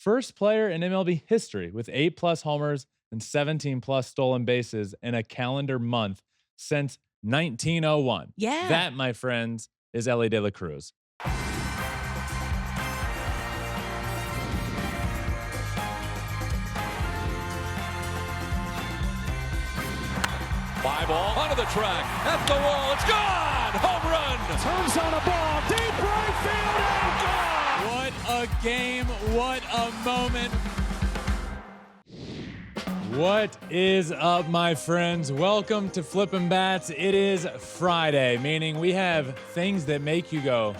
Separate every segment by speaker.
Speaker 1: first player in MLB history with 8+ homers and 17+ stolen bases in a calendar month since 1901.
Speaker 2: Yeah.
Speaker 1: That, my friends, is Elly De La Cruz.
Speaker 3: Fly ball onto the track, at the wall, it's gone! Home run!
Speaker 4: Turns on a ball, deep right field, and gone!
Speaker 1: What a game, what a moment. What is up, my friends? Welcome to Flippin' Bats. It is Friday, meaning we have things that make you go,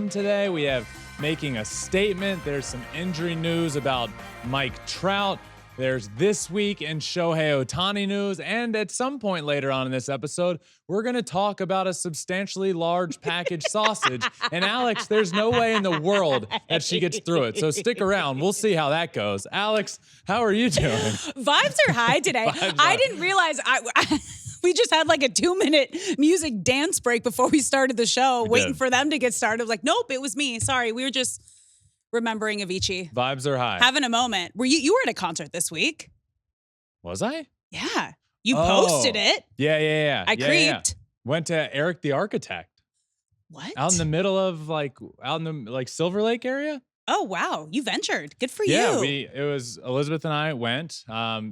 Speaker 1: today. We have making a statement. There's some injury news about Mike Trout. There's This Week in Shohei Ohtani news, and at some point later on in this episode, we're going to talk about a substantially large packaged sausage. And Alex, there's no way in the world that she gets through it. So stick around. We'll see how that goes. Alex, how are you doing?
Speaker 2: Vibes are high today. I didn't realize we just had like a 2-minute music dance break before we started the show, waiting for them to get started. I was like, nope, it was me. Sorry, we were just remembering Avicii.
Speaker 1: Vibes are high.
Speaker 2: Having a moment. You were at a concert this week.
Speaker 1: Was I?
Speaker 2: Yeah. You posted it.
Speaker 1: Yeah.
Speaker 2: I creeped.
Speaker 1: Went to Eric the Architect.
Speaker 2: What?
Speaker 1: Out in the middle of out in the Silver Lake area.
Speaker 2: Oh, wow. You ventured. Good for you.
Speaker 1: Yeah, it was Elizabeth and I went.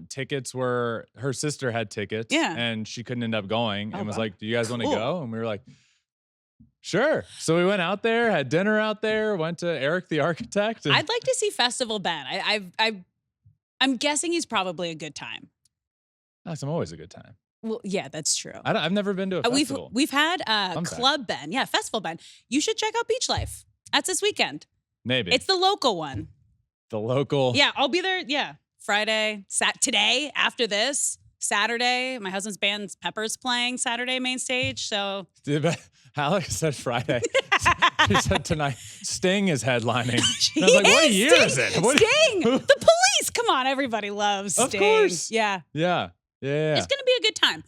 Speaker 1: Tickets were, her sister had tickets.
Speaker 2: Yeah.
Speaker 1: And she couldn't end up going and was like, do you guys want to
Speaker 2: Cool.
Speaker 1: go? And we were like, sure. So we went out there, had dinner out there, went to Eric the Architect. And
Speaker 2: I'd like to see Festival Ben. I'm guessing he's probably a good time.
Speaker 1: I'm always a good time.
Speaker 2: Well, yeah, that's true.
Speaker 1: I've never been to a festival.
Speaker 2: We've had
Speaker 1: Fun
Speaker 2: Club Ben. Yeah, Festival Ben. You should check out Beach Life. That's this weekend.
Speaker 1: Maybe.
Speaker 2: It's the local one.
Speaker 1: The local.
Speaker 2: Yeah, I'll be there. Yeah. Friday, today, after this, Saturday. My husband's band's Pepper's playing Saturday main stage. So
Speaker 1: Alex said Friday. She said tonight. Sting is headlining.
Speaker 2: He
Speaker 1: I was like, what
Speaker 2: is.
Speaker 1: year is it?
Speaker 2: Sting. The Police. Come on, everybody loves Sting.
Speaker 1: Of course.
Speaker 2: Yeah.
Speaker 1: Yeah.
Speaker 2: It's going to be a good time.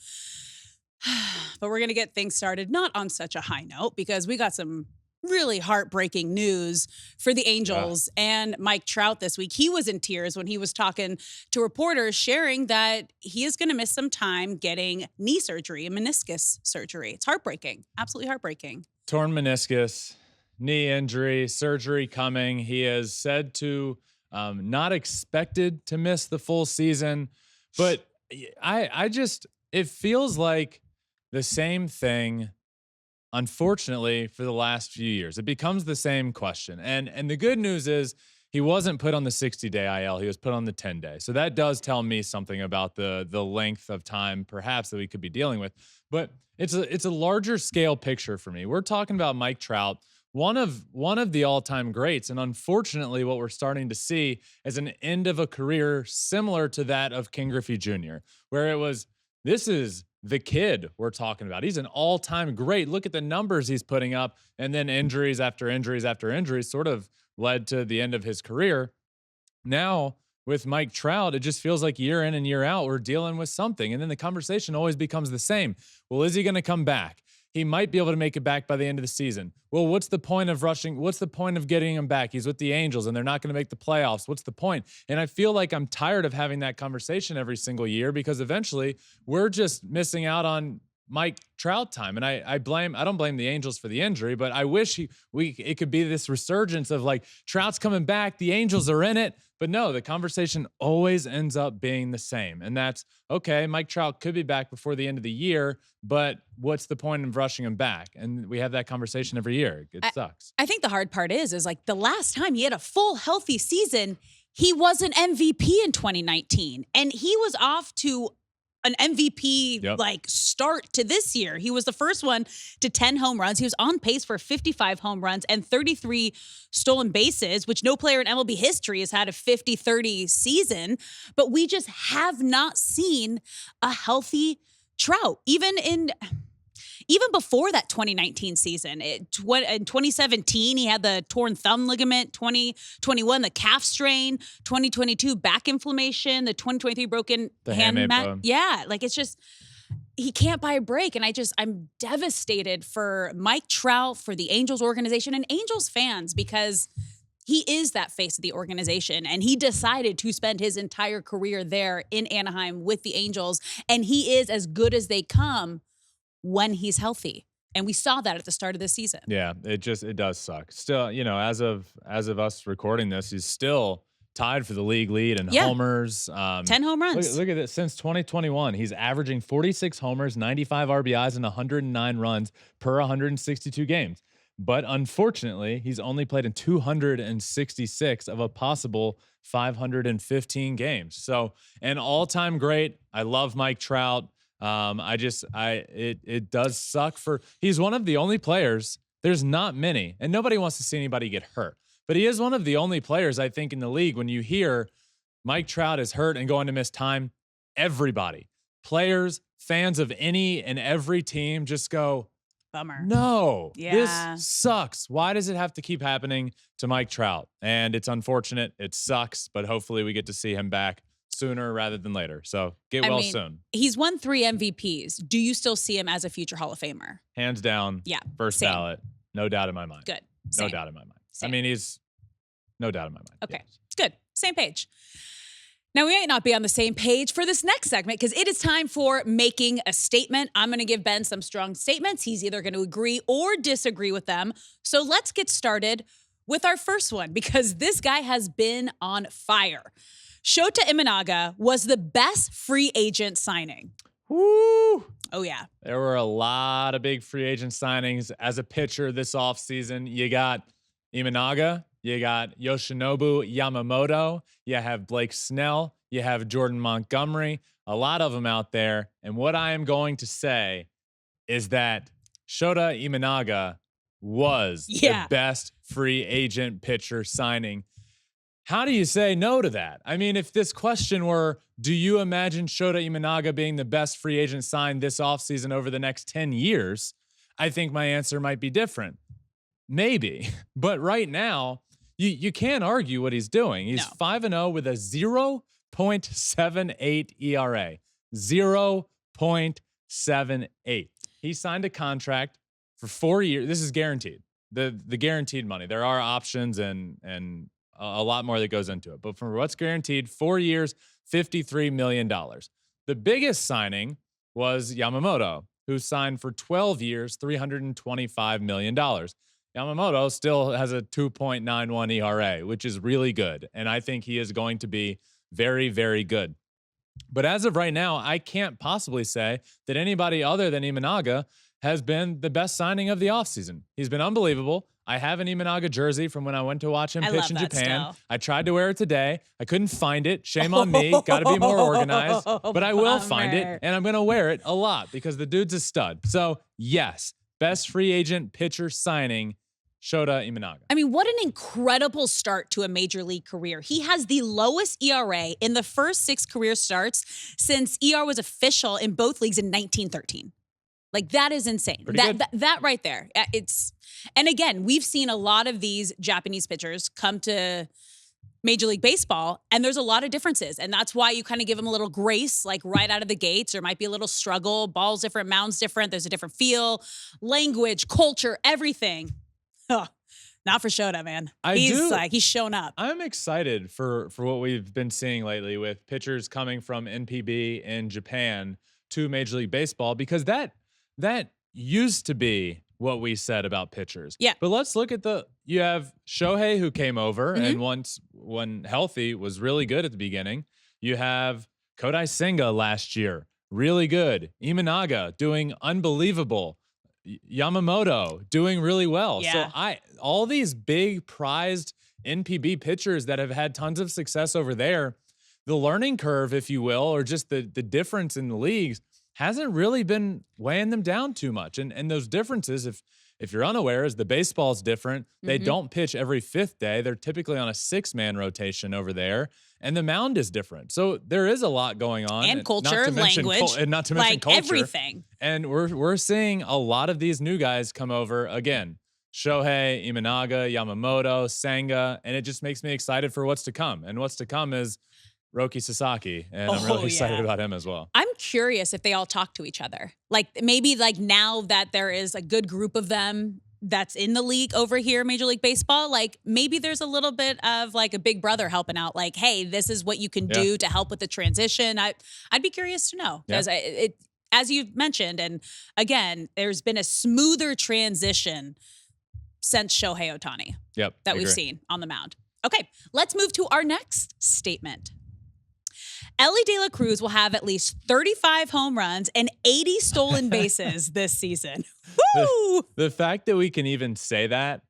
Speaker 2: But we're going to get things started not on such a high note because we got some really heartbreaking news for the Angels and Mike Trout this week. He was in tears when he was talking to reporters, sharing that he is going to miss some time getting knee surgery and meniscus surgery. It's heartbreaking. Absolutely heartbreaking.
Speaker 1: Torn meniscus, knee injury, surgery coming. He is said to not expected to miss the full season, but it feels like the same thing. Unfortunately, for the last few years, it becomes the same question. And the good news is he wasn't put on the 60-day IL. He was put on the 10-day. So that does tell me something about the length of time perhaps that we could be dealing with. But it's a larger scale picture for me. We're talking about Mike Trout, one of the all-time greats. And unfortunately, what we're starting to see is an end of a career similar to that of Ken Griffey Jr., where this is the kid we're talking about. He's an all-time great. Look at the numbers he's putting up. And then injuries after injuries after injuries sort of led to the end of his career. Now, with Mike Trout, it just feels like year in and year out, we're dealing with something. And then the conversation always becomes the same. Well, is he going to come back? He might be able to make it back by the end of the season. Well, what's the point of rushing? What's the point of getting him back? He's with the Angels and they're not going to make the playoffs. What's the point? And I feel like I'm tired of having that conversation every single year because eventually we're just missing out on Mike Trout time. And I don't blame the Angels for the injury, but I wish it could be this resurgence of like Trout's coming back, the Angels are in it. But no, the conversation always ends up being the same. And that's, okay, Mike Trout could be back before the end of the year, but what's the point of rushing him back? And we have that conversation every year. It sucks.
Speaker 2: I think the hard part is like the last time he had a full healthy season, he was an MVP in 2019. And he was off to an MVP like start to this year. He was the first one to 10 home runs. He was on pace for 55 home runs and 33 stolen bases, which no player in MLB history has had a 50-30 season. But we just have not seen a healthy Trout. Even before that 2019 season, in 2017, he had the torn thumb ligament, 2021, the calf strain, 2022, back inflammation, the 2023 broken hand. Yeah, like it's just, he can't buy a break. And I'm devastated for Mike Trout, for the Angels organization and Angels fans, because he is that face of the organization, and he decided to spend his entire career there in Anaheim with the Angels, and he is as good as they come when he's healthy. And we saw that at the start of this season.
Speaker 1: Yeah, it does suck. Still, as of us recording this, he's still tied for the league lead in homers.
Speaker 2: 10 home runs.
Speaker 1: Look at this. Since 2021, he's averaging 46 homers, 95 RBIs, and 109 runs per 162 games. But unfortunately, he's only played in 266 of a possible 515 games. So an all-time great. I love Mike Trout. It does suck he's one of the only players, there's not many, and nobody wants to see anybody get hurt, but he is one of the only players, I think, in the league. When you hear Mike Trout is hurt and going to miss time, everybody, players, fans of any and every team just go,
Speaker 2: bummer.
Speaker 1: No,
Speaker 2: Yeah.
Speaker 1: This sucks. Why does it have to keep happening to Mike Trout? And it's unfortunate. It sucks, but hopefully we get to see him back sooner rather than later. So get well soon.
Speaker 2: He's won 3 MVPs. Do you still see him as a future Hall of Famer?
Speaker 1: Hands down.
Speaker 2: Yeah.
Speaker 1: First ballot. No doubt in my mind.
Speaker 2: Good.
Speaker 1: No doubt in my mind.
Speaker 2: Same.
Speaker 1: I mean, he's no doubt in my mind.
Speaker 2: Okay.
Speaker 1: Yes.
Speaker 2: Good. Same page. Now, we might not be on the same page for this next segment because it is time for making a statement. I'm going to give Ben some strong statements. He's either going to agree or disagree with them. So let's get started with our first one because this guy has been on fire. Shōta Imanaga was the best free agent signing.
Speaker 1: Woo!
Speaker 2: Oh, yeah.
Speaker 1: There were a lot of big free agent signings as a pitcher this offseason. You got Imanaga, you got Yoshinobu Yamamoto, you have Blake Snell, you have Jordan Montgomery, a lot of them out there. And what I am going to say is that Shōta Imanaga was the best free agent pitcher signing. How do you say no to that? I mean, if this question were, do you imagine Shōta Imanaga being the best free agent signed this offseason over the next 10 years? I think my answer might be different. Maybe. But right now, you can't argue what he's doing. He's 5-0 with a 0.78 ERA. 0.78. He signed a contract for 4 years. This is guaranteed. The guaranteed money. There are options and a lot more that goes into it. But for what's guaranteed, 4 years, $53 million. The biggest signing was Yamamoto, who signed for 12 years, $325 million. Yamamoto still has a 2.91 ERA, which is really good. And I think he is going to be very, very good. But as of right now, I can't possibly say that anybody other than Imanaga has been the best signing of the offseason. He's been unbelievable. I have an Imanaga jersey from when I went to watch him pitch in Japan. I tried to wear it today. I couldn't find it. Shame on me. Got to be more organized. But I will find it, and I'm going to wear it a lot because the dude's a stud. So, yes, best free agent pitcher signing, Shōta Imanaga.
Speaker 2: I mean, what an incredible start to a major league career. He has the lowest ERA in the first 6 career starts since ER was official in both leagues in 1913. Like, that is insane. That right there. And again, we've seen a lot of these Japanese pitchers come to Major League Baseball, and there's a lot of differences. And that's why you kind of give them a little grace, like right out of the gates. There might be a little struggle. Ball's different, mound's different. There's a different feel, language, culture, everything. Oh, not for Shōta, man. He's shown up.
Speaker 1: I'm excited for what we've been seeing lately with pitchers coming from NPB in Japan to Major League Baseball, because that used to be what we said about pitchers.
Speaker 2: Yeah.
Speaker 1: But let's look at you have Shohei, who came over and once, when healthy, was really good at the beginning. You have Kodai Senga last year, really good. Imanaga doing unbelievable. Yamamoto doing really well.
Speaker 2: Yeah.
Speaker 1: So all these big prized NPB pitchers that have had tons of success over there, the learning curve, if you will, or just the difference in the leagues hasn't really been weighing them down too much. And those differences, if you're unaware, is the baseball's different. They don't pitch every 5th day. They're typically on a 6-man rotation over there. And the mound is different. So there is a lot going on.
Speaker 2: And culture, language.
Speaker 1: And not to mention culture.
Speaker 2: Everything.
Speaker 1: And we're seeing a lot of these new guys come over again. Shohei, Imanaga, Yamamoto, Senga. And it just makes me excited for what's to come. And what's to come is Roki Sasaki, and I'm really excited about him as well.
Speaker 2: I'm curious if they all talk to each other. Like, maybe like now that there is a good group of them that's in the league over here, Major League Baseball, like maybe there's a little bit of like a big brother helping out. Like, hey, this is what you can do to help with the transition. I'd be curious to know because it, as you've mentioned, and again, there's been a smoother transition since Shohei Ohtani. That we've seen on the mound. Okay, let's move to our next statement. Elly De La Cruz will have at least 35 home runs and 80 stolen bases this season. Woo!
Speaker 1: The fact that we can even say that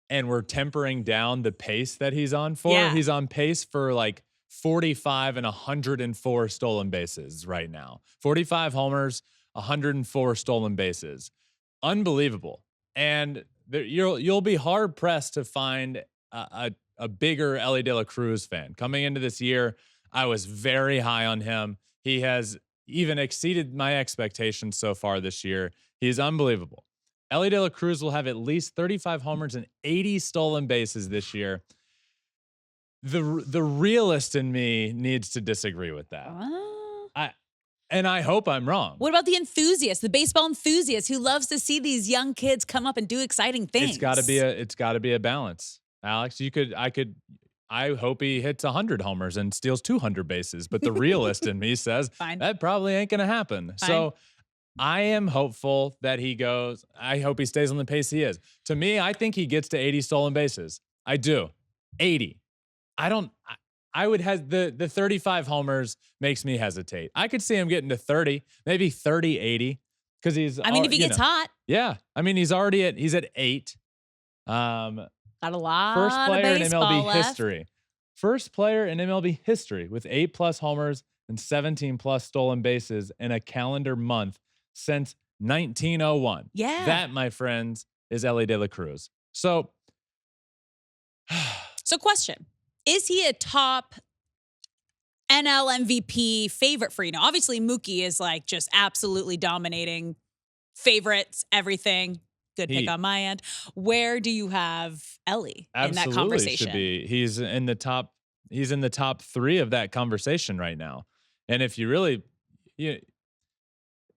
Speaker 1: and we're tempering down the pace that he's on for, he's on pace for like 45 and 104 stolen bases right now. 45 homers, 104 stolen bases. Unbelievable. And you'll be hard pressed to find a bigger Elly De La Cruz fan. Coming into this year, I was very high on him. He has even exceeded my expectations so far this year. He's unbelievable. Elly De La Cruz will have at least 35 homers and 80 stolen bases this year. The realist in me needs to disagree with that. I hope I'm wrong.
Speaker 2: What about the enthusiast, the baseball enthusiast who loves to see these young kids come up and do exciting things?
Speaker 1: It's got to be a balance. Alex, I hope he hits 100 homers and steals 200 bases, but the realist in me says that probably ain't going to happen. Fine. So I am hopeful that he goes. I hope he stays on the pace he is. To me, I think he gets to 80 stolen bases. I do. 80. I would have the 35 homers makes me hesitate. I could see him getting to 30, maybe 30, 80. Because he's,
Speaker 2: if he gets hot.
Speaker 1: Yeah. I mean, he's at 8.
Speaker 2: Got a lot
Speaker 1: First player
Speaker 2: of baseball
Speaker 1: in MLB
Speaker 2: left.
Speaker 1: history. First player in MLB history with 8+ homers and 17+ stolen bases in a calendar month since 1901.
Speaker 2: Yeah.
Speaker 1: That, my friends, is Elly De La Cruz. So
Speaker 2: question. Is he a top NL MVP favorite for you? Now, obviously, Mookie is like just absolutely dominating favorites, everything. Good pick on my end. Where do you have Elly in that conversation?
Speaker 1: Should be. He's in the top 3 of that conversation right now. And if you really,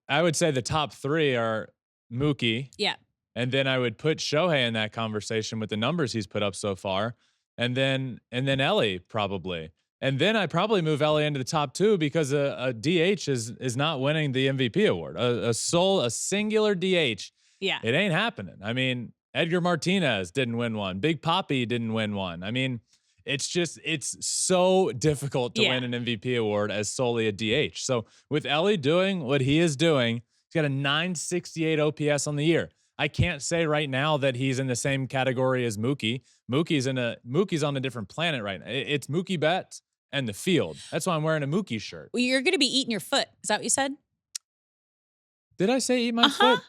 Speaker 1: I would say the top 3 are Mookie.
Speaker 2: Yeah.
Speaker 1: And then I would put Shohei in that conversation with the numbers he's put up so far. And then Elly probably. And then I probably move Elly into the top 2 because a DH is not winning the MVP award. A singular DH.
Speaker 2: Yeah.
Speaker 1: It ain't happening. I mean, Edgar Martinez didn't win one. Big Papi didn't win one. I mean, it's so difficult to win an MVP award as solely a DH. So with Elly doing what he is doing, he's got a 968 OPS on the year. I can't say right now that he's in the same category as Mookie. Mookie's on a different planet right now. It's Mookie Betts and the field. That's why I'm wearing a Mookie shirt.
Speaker 2: Well, you're going to be eating your foot. Is that what you said?
Speaker 1: Did I say eat my foot?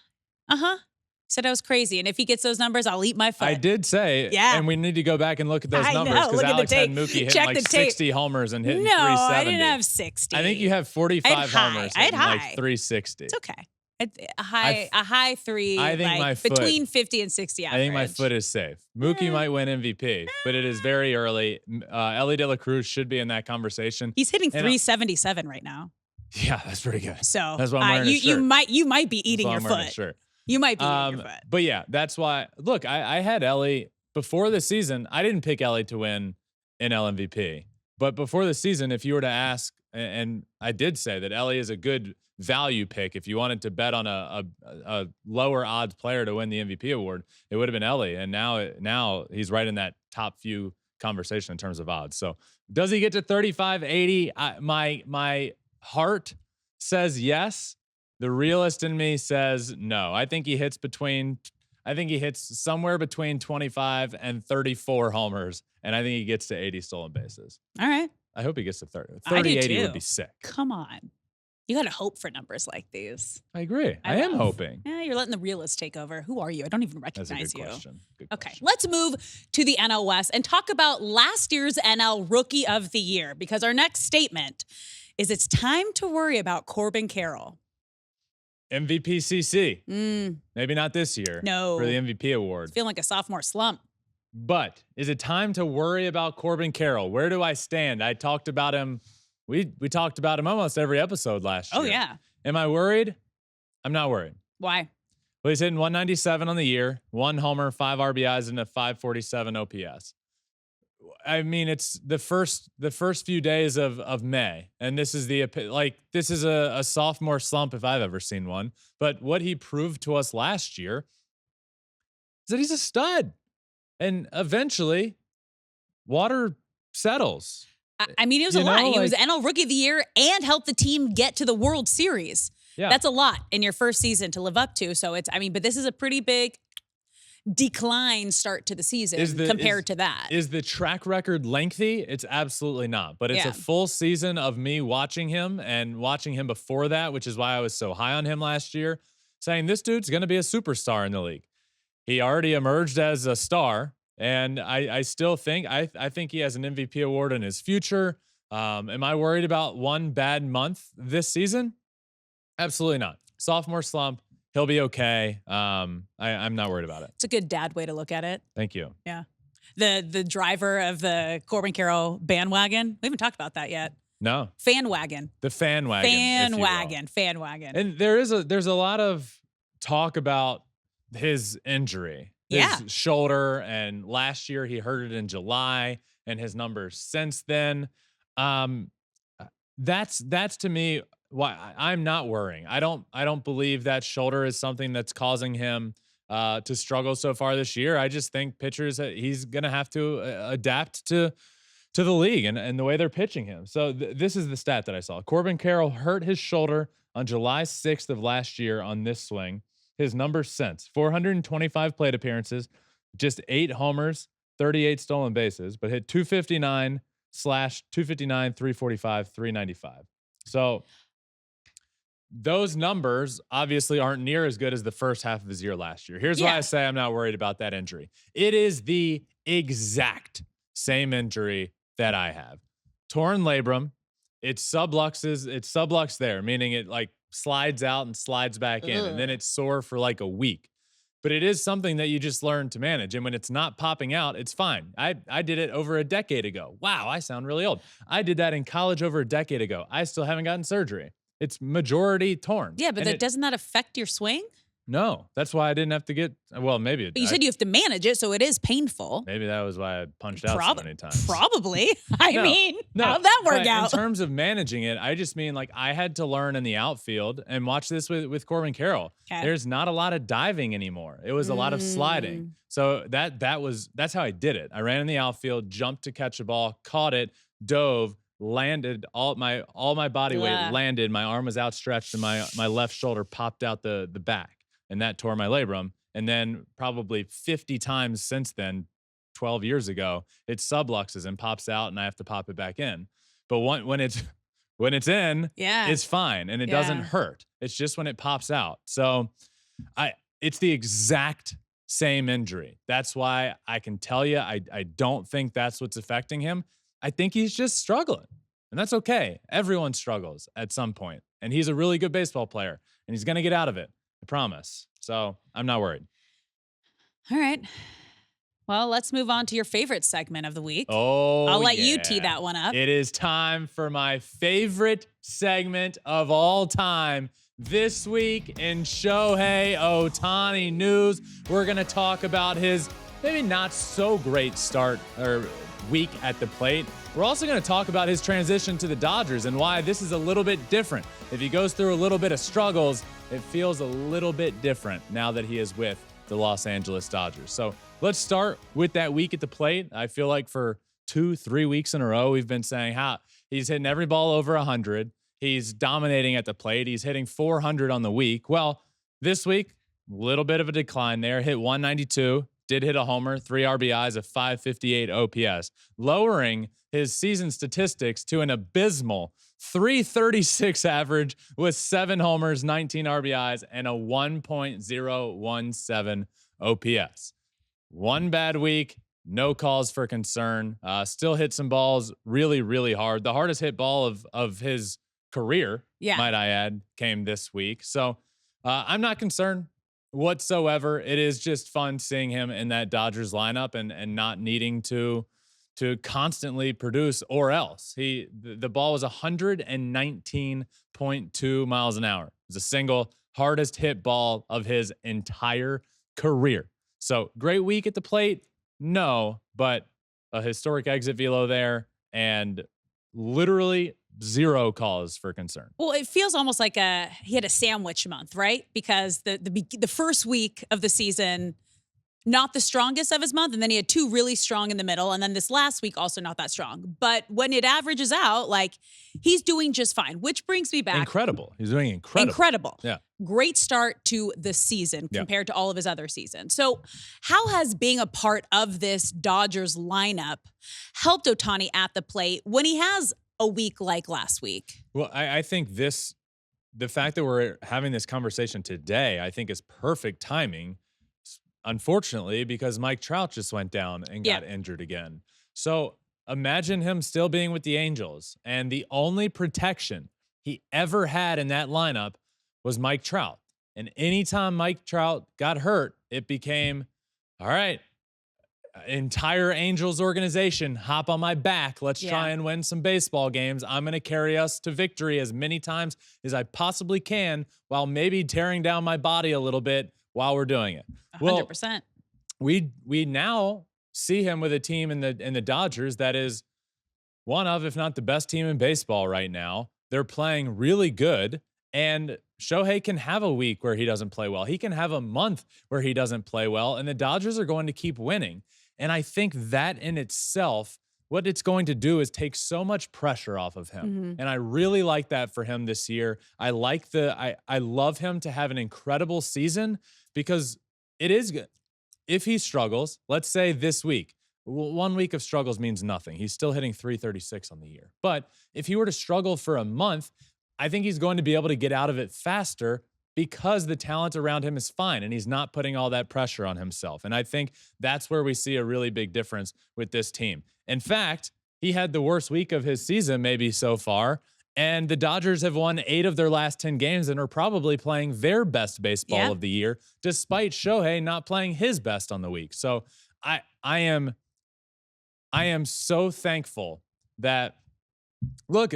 Speaker 2: Said I was crazy. And if he gets those numbers, I'll eat my foot.
Speaker 1: I did say, and we need to go back and look at those numbers because Alex had Mookie hitting like 60 homers and hitting 370.
Speaker 2: I didn't have 60.
Speaker 1: I think you have 45 homers and like 360.
Speaker 2: It's okay. A high 3.
Speaker 1: I think my foot,
Speaker 2: between 50 and 60 average.
Speaker 1: I think my foot is safe. Mookie might win MVP, but it is very early. Elly De La Cruz should be in that conversation.
Speaker 2: He's hitting 377 right now.
Speaker 1: Yeah, that's pretty good.
Speaker 2: So
Speaker 1: that's why I'm wearing a shirt.
Speaker 2: You might be eating your foot. You might be eating your foot.
Speaker 1: But yeah, that's why. Look, I had Elly before the season. I didn't pick Elly to win NL MVP, but before the season, if you were to ask, and I did say that Elly is a good value pick. If you wanted to bet on a lower odds player to win the MVP award, it would have been Elly. And now he's right in that top few conversation in terms of odds. So does he get to 35, 80? My heart says yes. The realist in me says no. I think he hits somewhere between 25 and 34 homers, and I think he gets to 80 stolen bases.
Speaker 2: All right.
Speaker 1: I hope he gets to 30. 30, 80 would be sick.
Speaker 2: Come on. You got to hope for numbers like these.
Speaker 1: I agree. I am hoping.
Speaker 2: Yeah, you're letting the realist take over. Who are you? I don't even recognize you.
Speaker 1: That's a good question.
Speaker 2: Okay, let's move to the NL West and talk about last year's NL Rookie of the Year, because our next statement is it's time to worry about Corbin Carroll.
Speaker 1: MVP CC. Maybe not this year.
Speaker 2: No.
Speaker 1: For the MVP award.
Speaker 2: It's feeling like a sophomore slump.
Speaker 1: But is it time to worry about Corbin Carroll? Where do I stand? I talked about him. We talked about him almost every episode last year.
Speaker 2: Oh, yeah.
Speaker 1: Am I worried? I'm not worried.
Speaker 2: Why?
Speaker 1: Well, he's hitting 197 on the year, 1 homer, 5 RBIs, and a 547 OPS. I mean, it's the first few days of May, and this is this is a sophomore slump if I've ever seen one. But what he proved to us last year is that he's a stud, and eventually, water settles.
Speaker 2: I mean, it was a lot. He was NL Rookie of the Year and helped the team get to the World Series.
Speaker 1: Yeah.
Speaker 2: That's a lot in your first season to live up to. So but this is a pretty big decline start to the season compared to that.
Speaker 1: Is the track record lengthy? It's absolutely not. But it's a full season of me watching him and watching him before that, which is why I was so high on him last year, saying this dude's going to be a superstar in the league. He already emerged as a star. And I still think I think he has an MVP award in his future. Am I worried about one bad month this season? Absolutely not. Sophomore slump. He'll be okay. I'm not worried about it.
Speaker 2: It's a good dad way to look at it.
Speaker 1: Thank you.
Speaker 2: Yeah. The driver of the Corbin Carroll bandwagon. We haven't talked about that yet.
Speaker 1: No.
Speaker 2: Fan wagon.
Speaker 1: The fan wagon.
Speaker 2: Fan wagon.
Speaker 1: And there's a lot of talk about his injury. His shoulder, and last year he hurt it in July, and his numbers since then. That's to me why I'm not worrying. I don't believe that shoulder is something that's causing him to struggle so far this year. I just think pitchers, he's gonna have to adapt to the league and the way they're pitching him. So this is the stat that I saw. Corbin Carroll hurt his shoulder on July 6th of last year on this swing. His numbers since: 425 plate appearances, just 8 homers, 38 stolen bases, but hit 259 / 259, 345, 395. So those numbers obviously aren't near as good as the first half of his year last year. Here's why I say I'm not worried about that injury. It is the exact same injury that I have. Torn labrum. It's sublux there, meaning it slides out and slides back in, and then it's sore for like a week. But it is something that you just learn to manage. And when it's not popping out, it's fine. I did it over a decade ago. Wow, I sound really old. I did that in college over a decade ago. I still haven't gotten surgery. It's majority torn.
Speaker 2: Yeah, but doesn't that affect your swing?
Speaker 1: No, that's why I didn't have to get. Well, maybe.
Speaker 2: But you said you have to manage it, so it is painful.
Speaker 1: Maybe that was why I punched out so many times.
Speaker 2: Probably. How'd that work out?
Speaker 1: In terms of managing it, I just mean I had to learn in the outfield and watch this with Corbin Carroll. Okay. There's not a lot of diving anymore. It was a lot of sliding. So that's how I did it. I ran in the outfield, jumped to catch a ball, caught it, dove, landed, all my body weight landed. My arm was outstretched and my left shoulder popped out the back. And that tore my labrum. And then probably 50 times since then, 12 years ago, it subluxes and pops out, and I have to pop it back in. But when it's in, it's fine, and it doesn't hurt. It's just when it pops out. So it's the exact same injury. That's why I can tell you I don't think that's what's affecting him. I think he's just struggling, and that's okay. Everyone struggles at some point, and he's a really good baseball player, and he's going to get out of it. I promise. So I'm not worried.
Speaker 2: All right. Well, let's move on to your favorite segment of the week.
Speaker 1: Oh,
Speaker 2: I'll let you tee that one up.
Speaker 1: It is time for my favorite segment of all time. This week in Shohei Ohtani news, we're going to talk about his maybe not so great start or week at the plate. We're also going to talk about his transition to the Dodgers and why this is a little bit different. If he goes through a little bit of struggles, it feels a little bit different now that he is with the Los Angeles Dodgers. So let's start with that week at the plate. I feel like for 2-3 weeks in a row, we've been saying how he's hitting every ball over 100. He's dominating at the plate. He's hitting 400 on the week. Well, this week, a little bit of a decline there. Hit 192. Did hit a homer, 3 RBIs, a 558 OPS, lowering his season statistics to an abysmal 336 average with 7 homers, 19 RBIs, and a 1.017 OPS. One bad week, no cause for concern. Still hit some balls really, really hard. The hardest hit ball of his career, might I add, came this week. So I'm not concerned whatsoever. It is just fun seeing him in that Dodgers lineup and not needing to constantly produce, or else the ball was 119.2 miles an hour. It was a single, hardest hit ball of his entire career. So great week at the plate? No, but a historic exit velo there and literally zero cause for concern.
Speaker 2: Well, it feels almost like he had a sandwich month, right? Because the first week of the season, not the strongest of his month, and then he had 2 really strong in the middle, and then this last week also not that strong. But when it averages out, like, he's doing just fine, which brings me back.
Speaker 1: Incredible. He's doing incredible.
Speaker 2: Incredible.
Speaker 1: Yeah.
Speaker 2: Great start to the season compared to all of his other seasons. So how has being a part of this Dodgers lineup helped Ohtani at the plate when he has a week like last week?
Speaker 1: Well, I think the fact that we're having this conversation today, I think is perfect timing. Unfortunately, because Mike Trout just went down and got injured again. So imagine him still being with the Angels, and the only protection he ever had in that lineup was Mike Trout. And anytime Mike Trout got hurt, it became, all right, entire Angels organization, hop on my back. Let's try and win some baseball games. I'm going to carry us to victory as many times as I possibly can while maybe tearing down my body a little bit while we're doing it.
Speaker 2: 100%.
Speaker 1: Well, we now see him with a team in the Dodgers that is one of, if not the best team in baseball right now. They're playing really good, and Shohei can have a week where he doesn't play well. He can have a month where he doesn't play well, and the Dodgers are going to keep winning. And I think that in itself, what it's going to do is take so much pressure off of him.
Speaker 2: Mm-hmm.
Speaker 1: And I really like that for him this year. I love him to have an incredible season, because it is good. If he struggles, let's say this week, 1 week of struggles means nothing. He's still hitting .336 on the year. But if he were to struggle for a month, I think he's going to be able to get out of it faster because the talent around him is fine and he's not putting all that pressure on himself. And I think that's where we see a really big difference with this team. In fact, he had the worst week of his season maybe so far, and the Dodgers have won 8 of their last 10 games and are probably playing their best baseball of the year, despite Shohei not playing his best on the week. So I am so thankful that, look,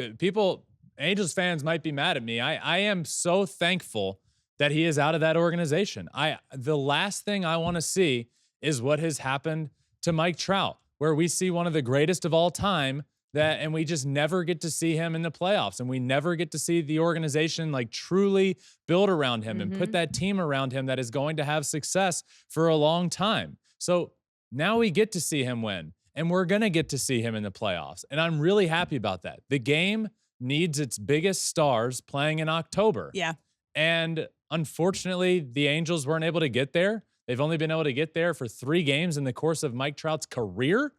Speaker 1: Angels fans might be mad at me. I am so thankful that he is out of that organization. The last thing I want to see is what has happened to Mike Trout, where we see one of the greatest of all time and we just never get to see him in the playoffs, and we never get to see the organization like truly build around him and put that team around him that is going to have success for a long time. So now we get to see him win, and we're going to get to see him in the playoffs. And I'm really happy about that. The game needs its biggest stars playing in October.
Speaker 2: Yeah.
Speaker 1: And unfortunately, the Angels weren't able to get there. They've only been able to get there for 3 games in the course of Mike Trout's career.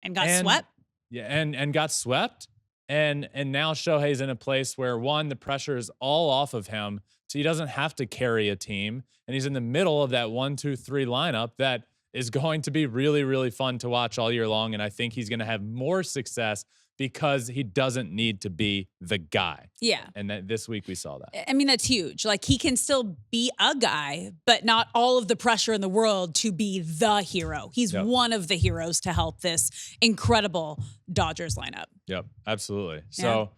Speaker 2: And got swept.
Speaker 1: Yeah, and got swept. And now Shohei's in a place where, one, the pressure is all off of him, so he doesn't have to carry a team. And he's in the middle of that 1-2-3 lineup that is going to be really, really fun to watch all year long. And I think he's going to have more success because he doesn't need to be the guy.
Speaker 2: Yeah.
Speaker 1: And this week we saw that.
Speaker 2: I mean, that's huge. Like, he can still be a guy, but not all of the pressure in the world to be the hero. He's one of the heroes to help this incredible Dodgers lineup.
Speaker 1: Yep, absolutely. So,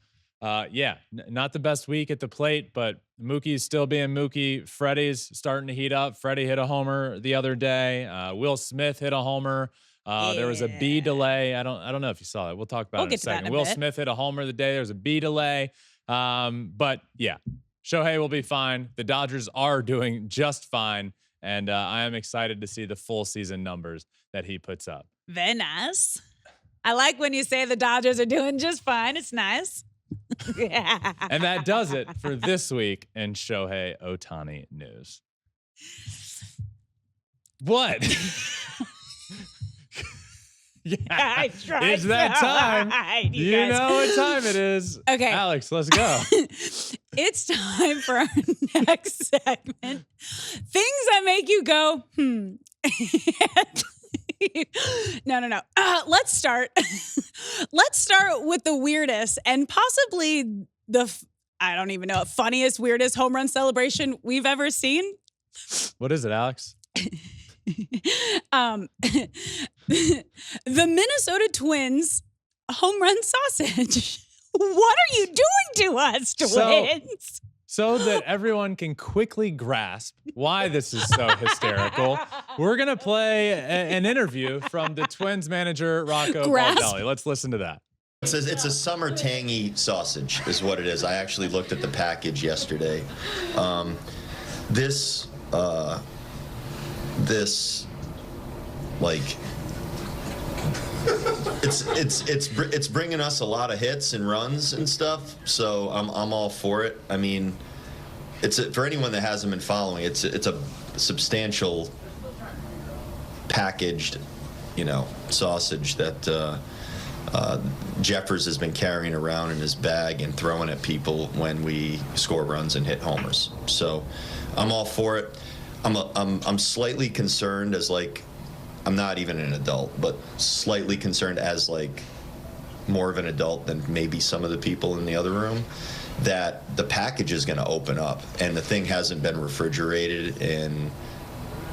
Speaker 1: not the best week at the plate, but Mookie's still being Mookie. Freddie's starting to heat up. Freddie hit a homer the other day. Will Smith hit a homer. There was a B delay. I don't know if you saw that. We'll talk about it in a second. Will Smith hit a homer the day. There was a B delay. But yeah, Shohei will be fine. The Dodgers are doing just fine. And I am excited to see the full season numbers that he puts up.
Speaker 2: Very nice. I like when you say the Dodgers are doing just fine. It's nice.
Speaker 1: And that does it for this week in Shohei Ohtani news. What?
Speaker 2: I tried.
Speaker 1: It's that time. You know what time it is.
Speaker 2: Okay.
Speaker 1: Alex, let's go.
Speaker 2: It's time for our next segment. Things that make you go, No. Let's start. Let's start with the weirdest and possibly I don't even know, funniest, weirdest home run celebration we've ever seen.
Speaker 1: What is it, Alex?
Speaker 2: The Minnesota Twins home run sausage. What are you doing to us, Twins?
Speaker 1: so that everyone can quickly grasp why this is so hysterical, we're going to play an interview from the Twins manager, Rocco Baldelli. Let's listen to that.
Speaker 5: It's a summer tangy sausage is what it is. I actually looked at the package yesterday. This like it's bringing us a lot of hits and runs and stuff. So I'm all for it. I mean, for anyone that hasn't been following, it's a substantial packaged, sausage that Jeffers has been carrying around in his bag and throwing at people when we score runs and hit homers. So I'm all for it. I'm slightly concerned as I'm not even an adult, but slightly concerned as more of an adult than maybe some of the people in the other room, that the package is going to open up and the thing hasn't been refrigerated in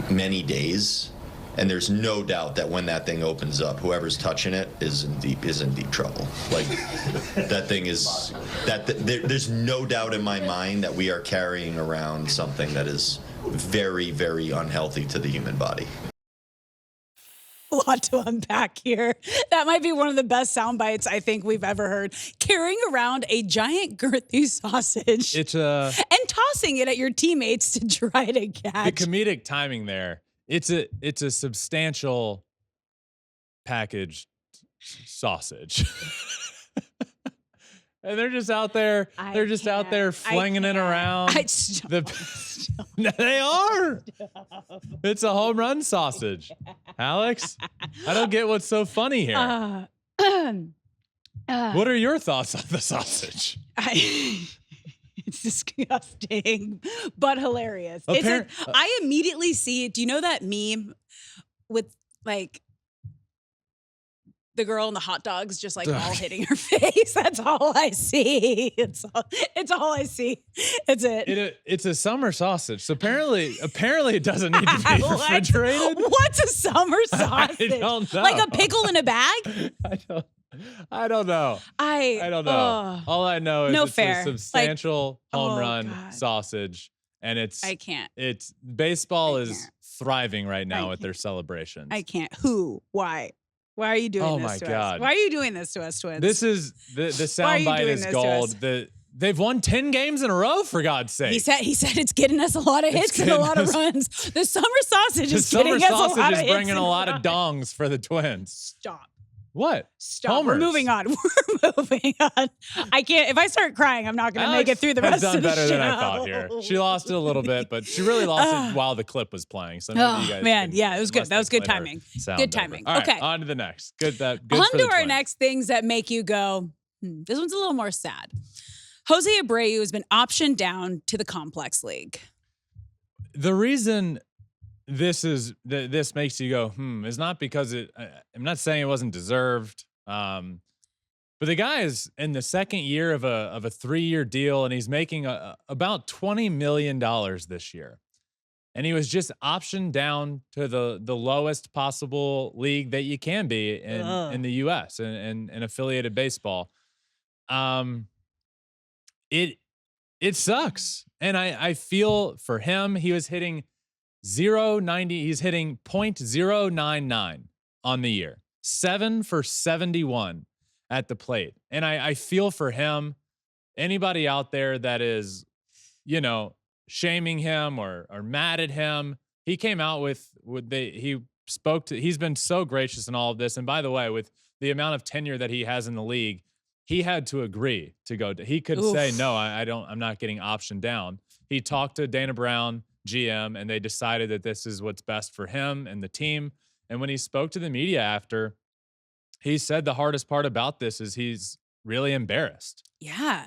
Speaker 5: many days. And there's no doubt that when that thing opens up, whoever's touching it is in deep trouble. That thing is there's no doubt in my mind that we are carrying around something that is very, very unhealthy to the human body.
Speaker 2: A lot to unpack here. That might be one of the best sound bites I think we've ever heard. Carrying around a giant girthy sausage and tossing it at your teammates to try to catch.
Speaker 1: The comedic timing there. It's a substantial packaged sausage. And they're just out there. They're just out there flinging it around. They are. It's a home run sausage. Alex, I don't get what's so funny here. What are your thoughts on the sausage?
Speaker 2: It's disgusting, but hilarious. I immediately see, do you know that meme with the girl and the hot dogs just all hitting her face? That's all I see. It's all I see. It's it.
Speaker 1: It's a summer sausage. So apparently it doesn't need to be refrigerated.
Speaker 2: What's a summer sausage?
Speaker 1: I don't know.
Speaker 2: Like a pickle in a bag?
Speaker 1: I don't know. I don't know. All I know is it's a substantial home run sausage, and
Speaker 2: I can't.
Speaker 1: It's baseball is thriving right now with their celebrations.
Speaker 2: I can't. Who? Why? Why are you doing this to us? Oh my God. Why are you doing this to us, Twins?
Speaker 1: This is the soundbite is gold. They've won 10 games in a row, for God's sake.
Speaker 2: He said it's getting us a lot of hits and a lot of runs. The summer sausage is getting us a lot of hits. The summer sausage is bringing a lot of dongs for the Twins. Stop.
Speaker 1: What?
Speaker 2: Stop.
Speaker 1: Homers.
Speaker 2: We're moving on. I can't. If I start crying, I'm not going to make it through the rest of the show.
Speaker 1: Done better than I thought here. She lost it a little bit, but she really lost it while the clip was playing. So maybe you guys
Speaker 2: it was good. That was good timing. Good timing.
Speaker 1: All right,
Speaker 2: okay.
Speaker 1: On to the next. Good
Speaker 2: on to our next things that make you go, this one's a little more sad. Jose Abreu has been optioned down to the Complex League.
Speaker 1: The reason this makes you go, is not because I'm not saying it wasn't deserved. But the guy is in the second year of a 3-year deal, and he's making about $20 million this year. And he was just optioned down to the lowest possible league that you can be in the U.S. and affiliated baseball. It sucks. And I feel for him. He was hitting 0.90. He's hitting .099 on the year. 7 for 71 at the plate. And I feel for him. Anybody out there that is, shaming him or mad at him, he came out he's been so gracious in all of this. And by the way, with the amount of tenure that he has in the league, he had to agree to go. He could say, no, I'm not getting optioned down. He talked to Dana Brown, GM, and they decided that this is what's best for him and the team. And when he spoke to the media after, he said the hardest part about this is he's really embarrassed.
Speaker 2: Yeah.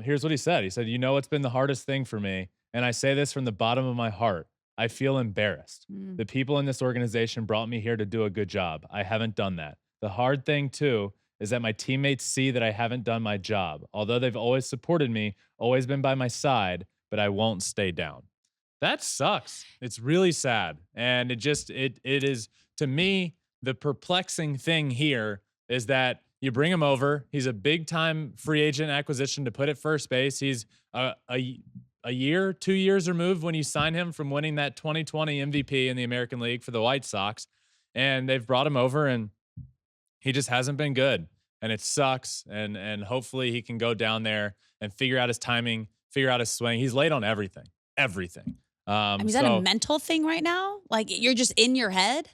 Speaker 1: Here's what he said. He said, it's been the hardest thing for me. And I say this from the bottom of my heart. I feel embarrassed. The people in this organization brought me here to do a good job. I haven't done that. The hard thing, too, is that my teammates see that I haven't done my job. Although they've always supported me, always been by my side, but I won't stay down. That sucks. It's really sad. And it is, to me, the perplexing thing here is that You bring him over. He's a big-time free agent acquisition to put at first base. He's a year, 2 years removed when you sign him from winning that 2020 MVP in the American League for the White Sox. And they've brought him over, and he just hasn't been good. And it sucks. And hopefully he can go down there and figure out his timing, figure out his swing. He's late on everything. Everything.
Speaker 2: Is that a mental thing right now? Like, you're just in your head?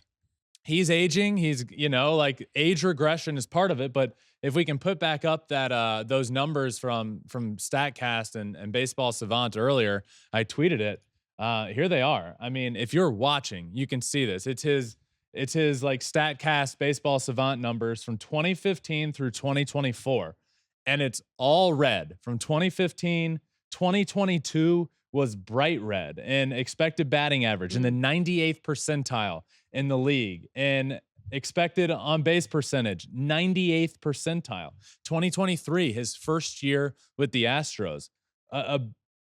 Speaker 1: He's aging. He's, like, age regression is part of it. But if we can put back up that those numbers from StatCast and Baseball Savant earlier, I tweeted it. Here they are. I mean, if you're watching, you can see this. It's his like StatCast Baseball Savant numbers from 2015 through 2024. And it's all red. From 2015, 2022 was bright red and expected batting average in the 98th percentile in the league, and expected on base percentage 98th percentile. 2023, his first year with the Astros, a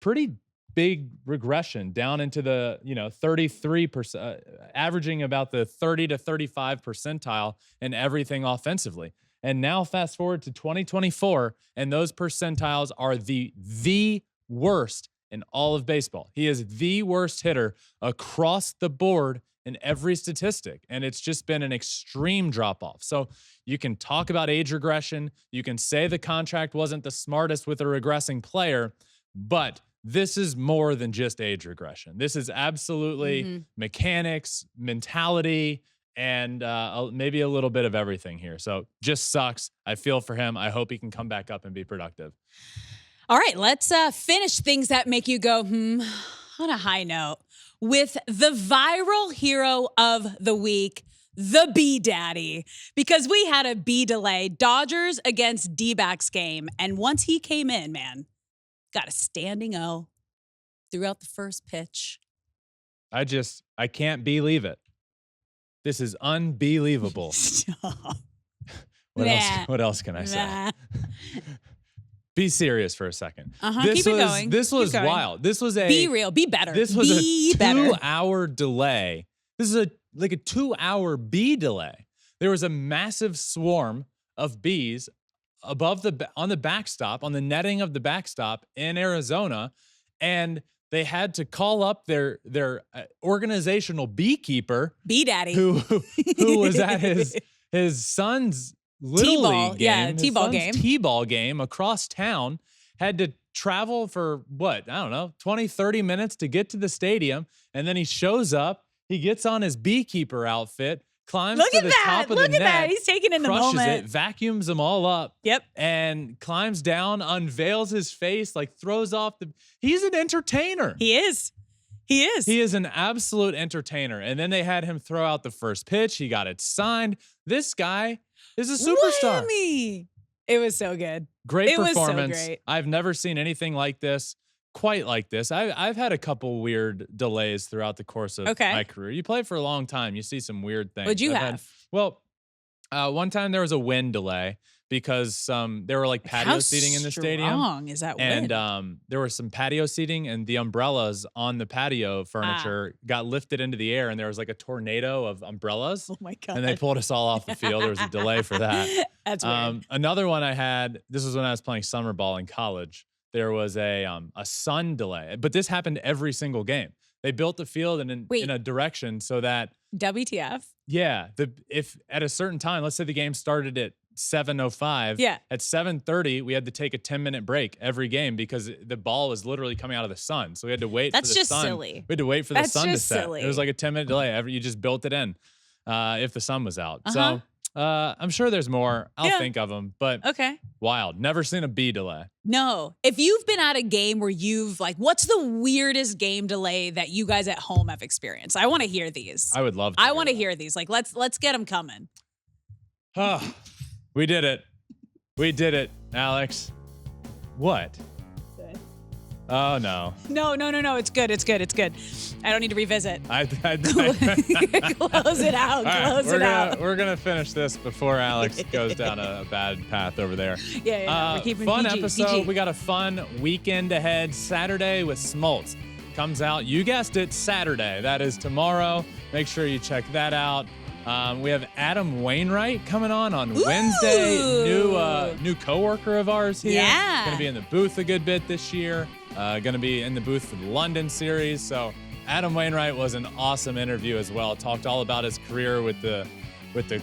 Speaker 1: pretty big regression down into the 33%, averaging about the 30 to 35 percentile in everything offensively. And now fast forward to 2024, and those percentiles are the worst in all of baseball. He is the worst hitter across the board in every statistic. And it's just been an extreme drop-off. So you can talk about age regression. You can say the contract wasn't the smartest with a regressing player, but this is more than just age regression. This is absolutely mechanics, mentality, and maybe a little bit of everything here. So just sucks. I feel for him. I hope he can come back up and be productive.
Speaker 2: All right, let's finish things that make you go, on a high note, with the viral hero of the week, the B Daddy, because we had a B delay, Dodgers against D-backs game. And once he came in, man, got a standing O, threw out the first pitch.
Speaker 1: I can't believe it. This is unbelievable.
Speaker 2: Stop.
Speaker 1: What else can I say? Be serious for a second.
Speaker 2: Keep it going.
Speaker 1: This was wild. This was
Speaker 2: be real. Be better.
Speaker 1: This was
Speaker 2: a
Speaker 1: 2-hour delay. This is a 2-hour bee delay. There was a massive swarm of bees on the backstop, on the netting of the backstop in Arizona, and they had to call up their organizational beekeeper,
Speaker 2: B Daddy,
Speaker 1: who was at his son's Little League game, T-ball game across town, had to travel for 20, 30 minutes to get to the stadium. And then he shows up, he gets on his beekeeper outfit, climbs to the top of the net. Look at that.
Speaker 2: He's taking in the moment.
Speaker 1: Crushes it, vacuums them all up.
Speaker 2: Yep.
Speaker 1: And climbs down, unveils his face, throws off he's an entertainer.
Speaker 2: He is. He is
Speaker 1: an absolute entertainer. And then they had him throw out the first pitch. He got it signed. This guy is a superstar.
Speaker 2: Whammy. It was so good.
Speaker 1: Great performance.
Speaker 2: Was so great.
Speaker 1: I've never seen anything like this, quite like this. I've had a couple weird delays throughout the course of my career. You play for a long time. You see some weird things.
Speaker 2: What'd you have?
Speaker 1: One time there was a wind delay because there were patio seating in the stadium.
Speaker 2: How strong is that wind?
Speaker 1: And there was some patio seating, and the umbrellas on the patio furniture got lifted into the air, and there was a tornado of umbrellas.
Speaker 2: Oh my God.
Speaker 1: And they pulled us all off the field. There was a delay for that.
Speaker 2: That's weird.
Speaker 1: Another one I had, this was when I was playing summer ball in college. There was a sun delay, but this happened every single game. They built the field in a direction so that
Speaker 2: WTF?
Speaker 1: Yeah, if at a certain time, let's say the game started at 7:05.
Speaker 2: Yeah.
Speaker 1: At 7:30, we had to take a 10-minute break every game because the ball was literally coming out of the sun. So we had to wait for the sun.
Speaker 2: That's just silly.
Speaker 1: We had to wait for the sun to set.
Speaker 2: Silly.
Speaker 1: It was like a 10-minute delay. You just built it in if the sun was out. So I'm sure there's more. I'll think of them, but wild. Never seen a B delay.
Speaker 2: No. If you've been at a game where you've what's the weirdest game delay that you guys at home have experienced? I want to hear these.
Speaker 1: I would love to.
Speaker 2: I want to hear these. Let's get them coming.
Speaker 1: We did it. We did it, Alex. What? Oh, no.
Speaker 2: No. It's good. I don't need to revisit.
Speaker 1: Close
Speaker 2: it out. Close it out.
Speaker 1: We're going to finish this before Alex goes down a bad path over there.
Speaker 2: Yeah. We're keeping
Speaker 1: fun
Speaker 2: PG,
Speaker 1: episode.
Speaker 2: PG.
Speaker 1: We got a fun weekend ahead. Saturday with Smoltz comes out. You guessed it, Saturday. That is tomorrow. Make sure you check that out. We have Adam Wainwright coming on Wednesday. New coworker of ours here.
Speaker 2: Yeah.
Speaker 1: Going to be in the booth a good bit this year. Going to be in the booth for the London series. So Adam Wainwright was an awesome interview as well. Talked all about his career with the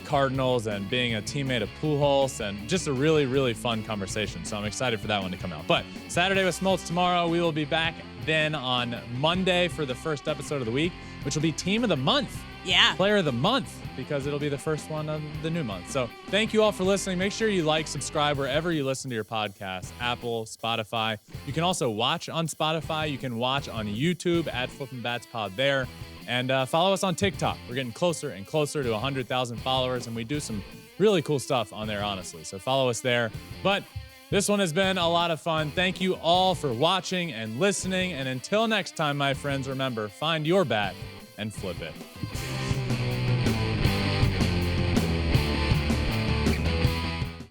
Speaker 1: Cardinals and being a teammate of Pujols, and just a really, really fun conversation. So I'm excited for that one to come out. But Saturday with Smoltz tomorrow. We will be back then on Monday for the first episode of the week, which will be Team of the Month.
Speaker 2: Yeah.
Speaker 1: Player of the Month, because it'll be the first one of the new month. So thank you all for listening. Make sure you like, subscribe wherever you listen to your podcast, Apple, Spotify. You can also watch on Spotify. You can watch on YouTube at Flippin' Bats Pod there. And follow us on TikTok. We're getting closer and closer to 100,000 followers, and we do some really cool stuff on there, honestly. So follow us there. But this one has been a lot of fun. Thank you all for watching and listening. And until next time, my friends, remember, find your bat and flip it.